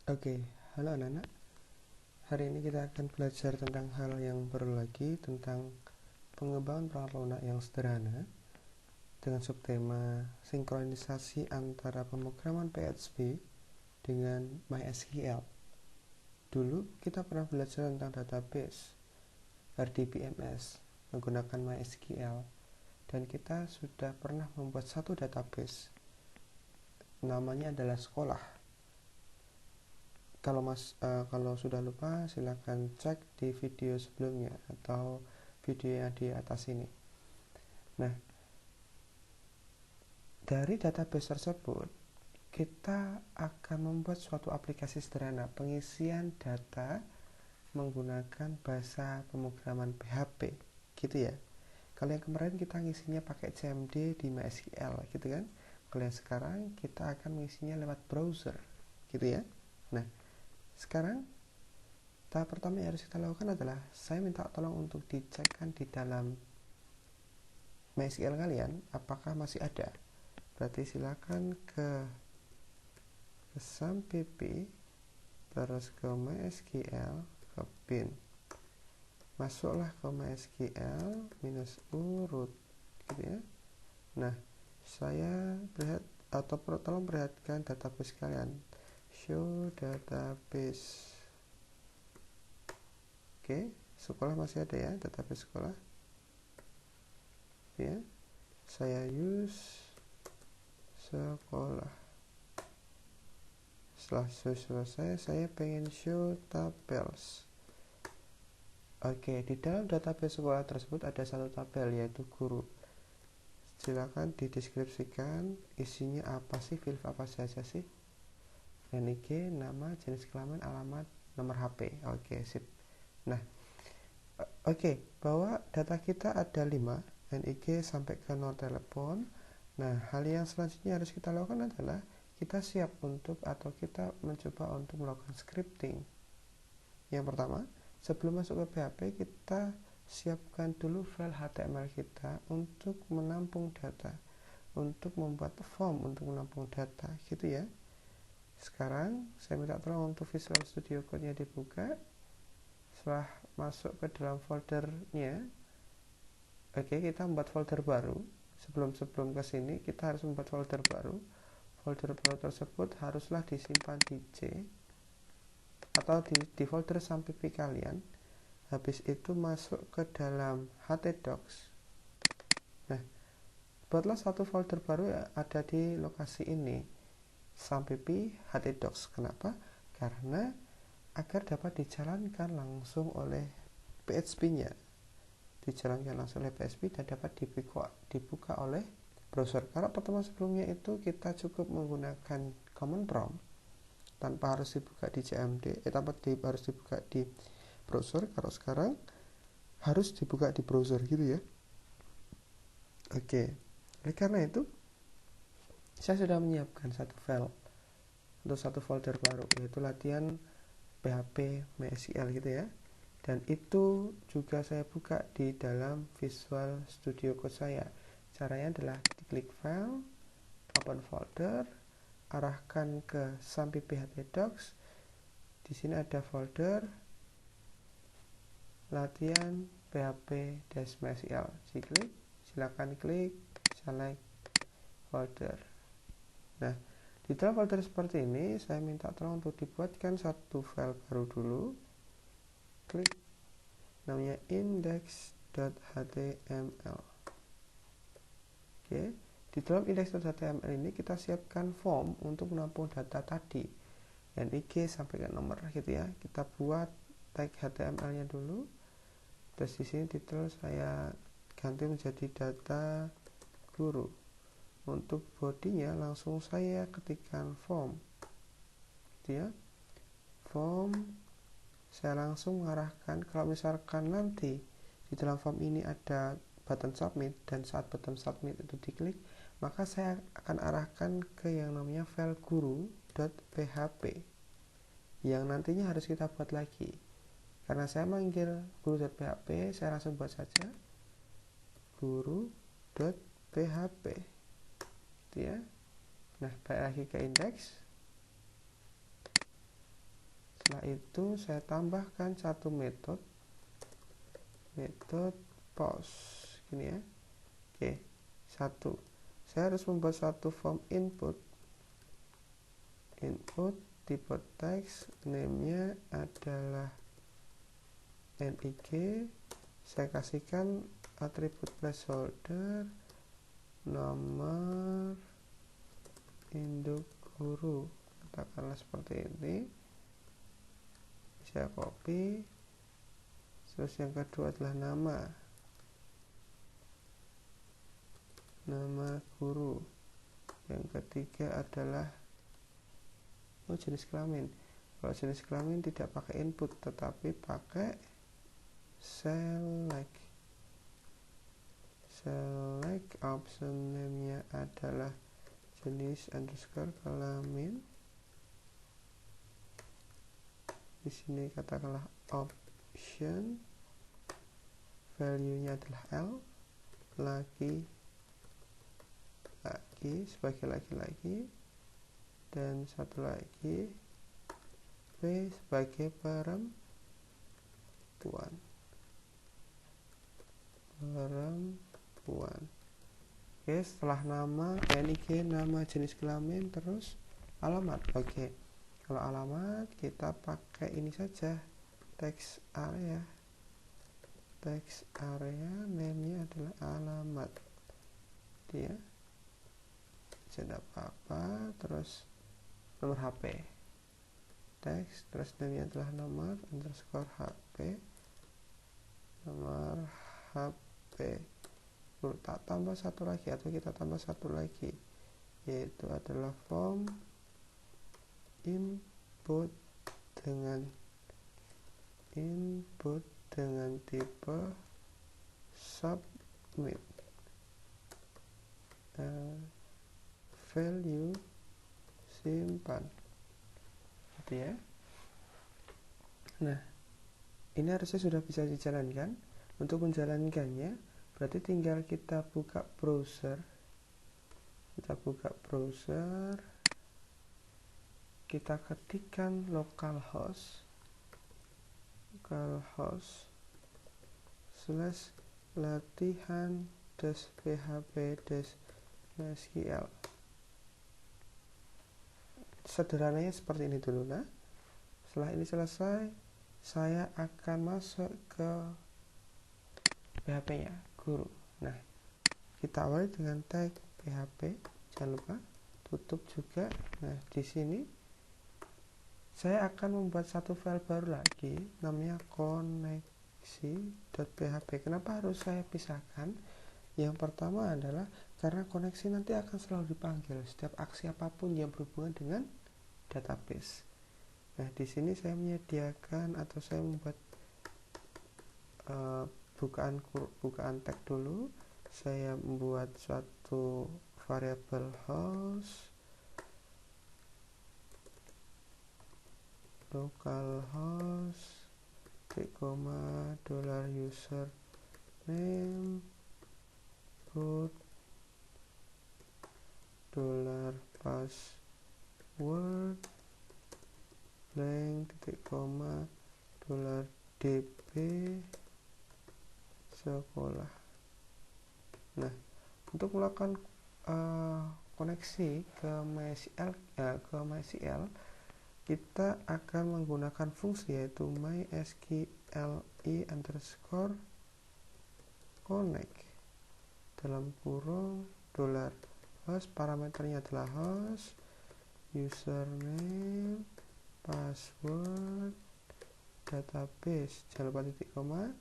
Oke, halo anak-anak. Hari ini kita akan belajar tentang hal yang baru lagi tentang pengembangan perangkat lunak yang sederhana dengan subtema sinkronisasi antara pemrograman PHP dengan MySQL. Dulu kita pernah belajar tentang database RDBMS menggunakan MySQL dan kita sudah pernah membuat satu database namanya adalah sekolah. Kalau sudah lupa silahkan cek di video sebelumnya atau video yang di atas ini. Nah, dari database tersebut kita akan membuat suatu aplikasi sederhana pengisian data menggunakan bahasa pemrograman PHP, gitu ya. Kalau yang kemarin kita ngisinya pakai CMD di MySQL, gitu kan. Kalau yang sekarang kita akan mengisinya lewat browser, gitu ya. Nah, sekarang tahap pertama yang harus kita lakukan adalah saya minta tolong untuk dicekkan di dalam MySQL kalian apakah masih ada. Berarti silakan ke SAMPP, terus ke MySQL, ke bin, masuklah ke MySQL -u root, gitu ya. Nah, saya tolong perhatikan database kalian, show database. Oke, sekolah masih ada ya, database sekolah. Ya, saya use sekolah. Setelah selesai, saya pengen show tables. Oke, di dalam database sekolah tersebut ada satu tabel yaitu guru. Silakan dideskripsikan isinya apa sih, field apa saja sih. NIK, nama, jenis kelamin, alamat, nomor HP. Oke, sip. Nah, bahwa data kita ada 5, NIK sampai ke nomor telepon. Nah, hal yang selanjutnya harus kita lakukan adalah kita siap kita mencoba untuk melakukan scripting. Yang pertama, sebelum masuk ke PHP, kita siapkan dulu file HTML kita untuk menampung data, untuk membuat form untuk menampung data, gitu ya. Sekarang saya minta tolong untuk Visual Studio Code-nya dibuka. Setelah masuk ke dalam foldernya, kita membuat folder baru. Sebelum ke sini kita harus membuat folder baru. Folder baru tersebut haruslah disimpan di C atau di folder SAMPP kalian. Habis itu masuk ke dalam htdocs. Nah, buatlah satu folder baru ada di lokasi ini, SAMPP htdocs. Kenapa? Karena agar dapat dijalankan langsung oleh PHP-nya, dan dapat dibuka oleh browser. Kalau pertemuan sebelumnya itu kita cukup menggunakan command prompt tanpa harus dibuka di CMD, harus dibuka di browser. Kalau sekarang harus dibuka di browser, gitu ya. Oke, oleh karena itu saya sudah menyiapkan satu file untuk satu folder baru, yaitu latihan PHP MySQL, gitu ya. Dan itu juga saya buka di dalam Visual Studio Code saya. Caranya adalah diklik file, open folder, arahkan ke SAMPP htdocs. Di sini ada folder latihan PHP-MySQL. Silakan klik select folder. Nah, di dalam folder seperti ini saya minta tolong untuk dibuatkan satu file baru dulu. Klik namanya index.html. Oke, di dalam index.html ini kita siapkan form untuk menampung data tadi, NIK sampai ke nomor, gitu ya. Kita buat tag HTML-nya dulu. Terus di sini titel saya ganti menjadi data guru. Untuk bodinya langsung saya ketikkan form, gitu ya. Form saya langsung mengarahkan, kalau misalkan nanti di dalam form ini ada button submit, dan saat button submit itu diklik, maka saya akan arahkan ke yang namanya file guru.php yang nantinya harus kita buat lagi. Karena saya manggil guru.php, saya langsung buat saja guru.php, gitu ya. Nah, balik lagi ke index. itu saya tambahkan satu metode post gini ya. Oke, satu, saya harus membuat suatu form input tipe teks, name-nya adalah nig, saya kasihkan atribut placeholder nomor induk guru, katakanlah seperti ini. Saya copy. Terus yang kedua adalah nama guru. Yang ketiga adalah jenis kelamin. Kalau jenis kelamin tidak pakai input tetapi pakai select option, name-nya adalah jenis underscore kelamin. Di sini katakanlah option, value-nya adalah L, laki sebagai laki-laki, dan satu lagi P sebagai perempuan. Oke, setelah nama nig, nama, jenis kelamin, terus alamat. Oke, kalau alamat kita pakai ini saja, text area, name-nya adalah alamat dia, tidak apa-apa. Terus nomor HP, teks, terus name-nya adalah nomor underscore HP, nomor HP. Tak tambah satu lagi, atau kita tambah satu lagi, yaitu adalah form input dengan tipe submit, value simpan, gitu ya. Nah, ini harusnya sudah bisa dijalankan. Untuk menjalankannya berarti tinggal kita buka browser, kita ketikkan localhost /latihan-php-sql. Sederhananya seperti ini dulu. Nah, setelah ini selesai, saya akan masuk ke PHP-nya guru. Nah, kita awali dengan tag PHP, jangan lupa tutup juga. Nah, di sini saya akan membuat satu file baru lagi, namanya koneksi.php. Kenapa harus saya pisahkan? Yang pertama adalah karena koneksi nanti akan selalu dipanggil setiap aksi apapun yang berhubungan dengan database. Nah, di sini saya menyediakan atau saya membuat bukaan tag dulu. Saya membuat suatu variabel host, localhost, $username, root, $password, blank, $dp, sekolah. Nah, untuk melakukan koneksi ke MySQL, kita akan menggunakan fungsi yaitu mysqli_connect dalam kurung $host, parameternya adalah host, username, password, database, jangan lupa titik koma,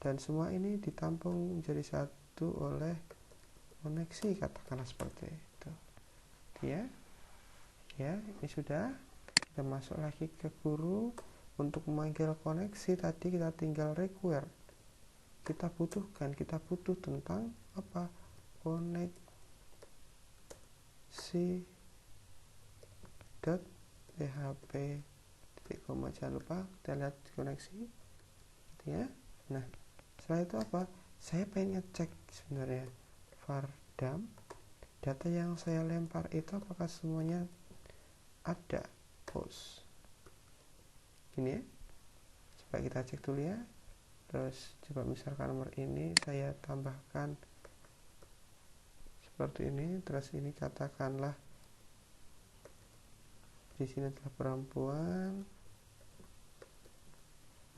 dan semua ini ditampung menjadi satu oleh koneksi, katakanlah seperti itu. Ya, ini sudah. Kita masuk lagi ke guru. Untuk memanggil koneksi tadi kita tinggal require. Kita butuh tentang apa? Koneksi.php, titik koma, jangan lupa kita lihat koneksi, gitu ya. Nah, setelah itu apa? Saya pengen ngecek sebenarnya var_dump, data yang saya lempar itu apakah semuanya ada post. Gini ya, coba kita cek dulu ya. Terus coba misalkan nomor ini saya tambahkan seperti ini, terus ini katakanlah di sini adalah perempuan,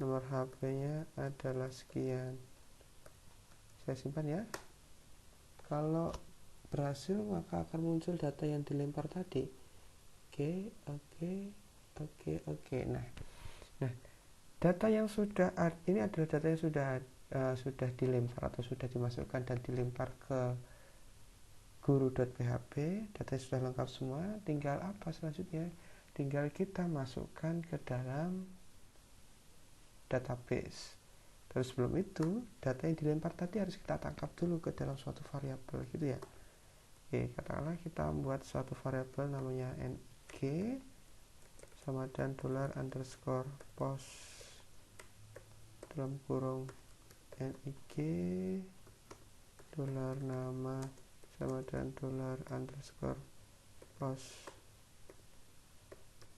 nomor HP-nya adalah sekian. Saya simpan ya. Kalau berhasil maka akan muncul data yang dilempar tadi. Oke. Nah, data yang sudah ini adalah data yang sudah dilempar atau sudah dimasukkan dan dilempar ke guru.php. Datanya sudah lengkap semua. Tinggal apa selanjutnya? Tinggal kita masukkan ke dalam database. Terus sebelum itu, data yang dilempar tadi harus kita tangkap dulu ke dalam suatu variabel gitu ya. Oke, katakanlah kita membuat suatu variabel namanya nik sama dan $_post dalam kurung nik $nama sama dan $_post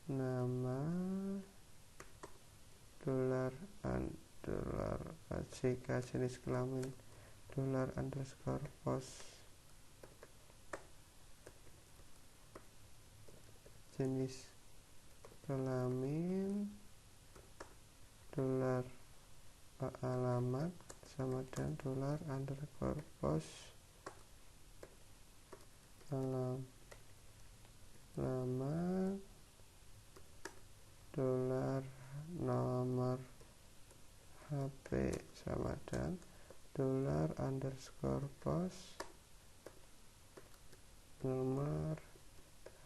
nama $_ck jenis kelamin $_post jenis kelamin $alamat sama dan $_post alamat $nomor HP sama dan $_post nomor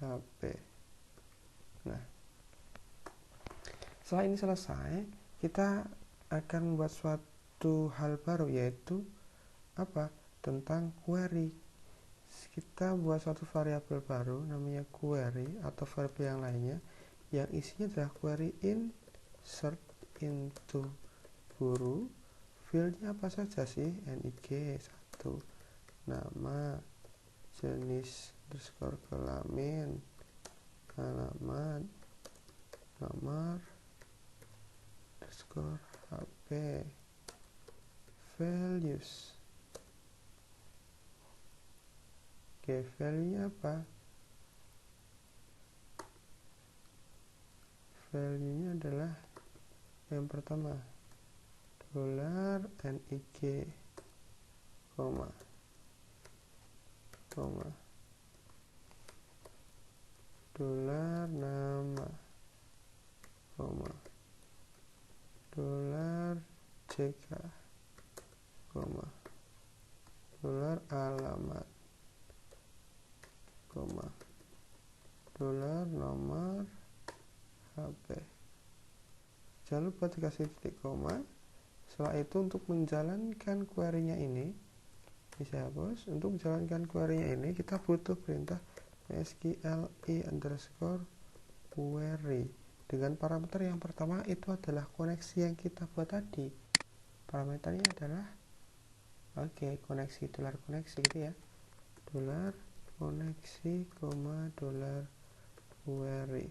HP. Nah, setelah ini selesai, kita akan membuat suatu hal baru, yaitu apa? Tentang query. Kita buat suatu variabel baru namanya query atau variabel yang lainnya yang isinya adalah query insert into guru. Fieldnya apa saja sih? nik 1, nama, jenis _kelamin, alamat, nomor _HP, values. Oke, value-nya apa? Value-nya adalah yang pertama $nik, $nama, $ck, $alamat, $nomor HP. Jangan lupa dikasih titik koma. Setelah itu untuk menjalankan query-nya ini saya hapus. Untuk menjalankan query-nya ini kita butuh perintah sqli_query dengan parameter yang pertama itu adalah koneksi yang kita buat tadi. Parameternya adalah koneksi $koneksi gitu ya. $koneksi, $query.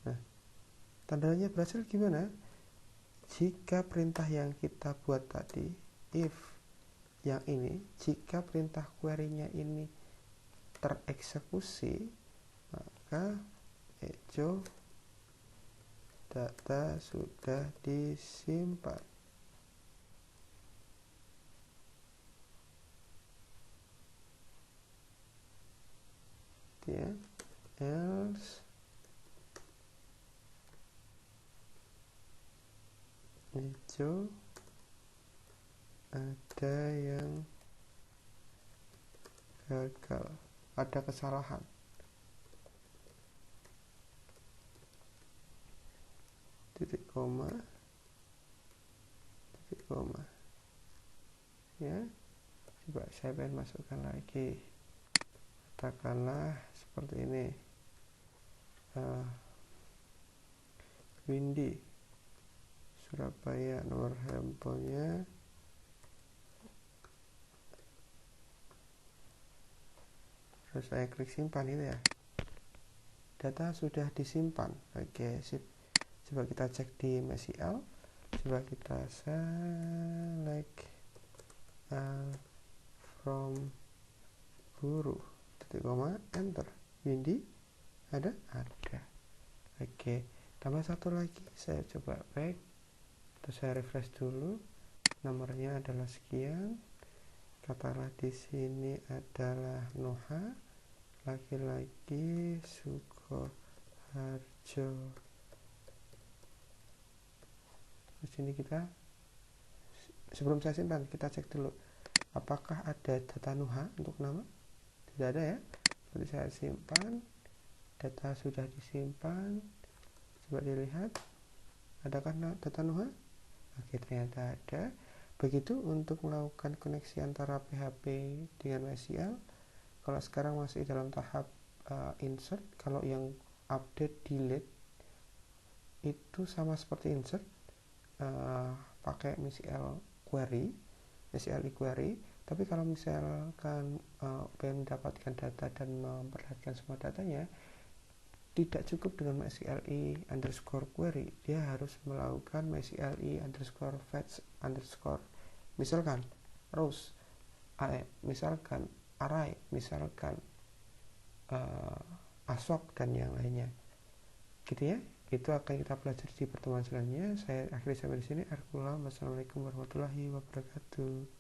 Nah, tandanya berhasil gimana? Jika perintah yang kita buat tadi, if yang ini, jika perintah query-nya ini tereksekusi, maka echo data sudah disimpan. Ya, else echo ada yang gagal, ada kesalahan. Titik koma ya. Coba saya pengen masukkan lagi, katakanlah seperti ini, Windy Surabaya, nomor handphonenya terus saya klik simpan itu ya. data sudah disimpan. Oke, sip. Coba kita cek di MySQL. Coba kita select from guru, titik koma, enter. Windy ada? Ada. Oke, tambah satu lagi. Saya coba back atau saya refresh dulu. Nomornya adalah sekian. Katakanlah di sini adalah Noha, laki-laki, Sukoharjo. Di sini kita, sebelum saya simpan, kita cek dulu apakah ada data Noha untuk nama. Tidak ada ya. Berarti saya simpan, data sudah disimpan. Coba dilihat, adakah data Noha? Oke, ternyata ada. Begitu untuk melakukan koneksi antara PHP dengan MySQL. Kalau sekarang masih dalam tahap insert, kalau yang update delete itu sama seperti insert, pakai MySQL query, MySQL query. Tapi kalau misalkan pengen mendapatkan data dan memperlihatkan semua datanya, tidak cukup dengan MySQL _query, dia harus melakukan MySQL _fetch misalkan rows, misalkan array, misalkan asok dan yang lainnya, gitu ya. Itu akan kita pelajari di pertemuan selanjutnya. Saya akhiri sampai di sini. Assalamualaikum warahmatullahi wabarakatuh.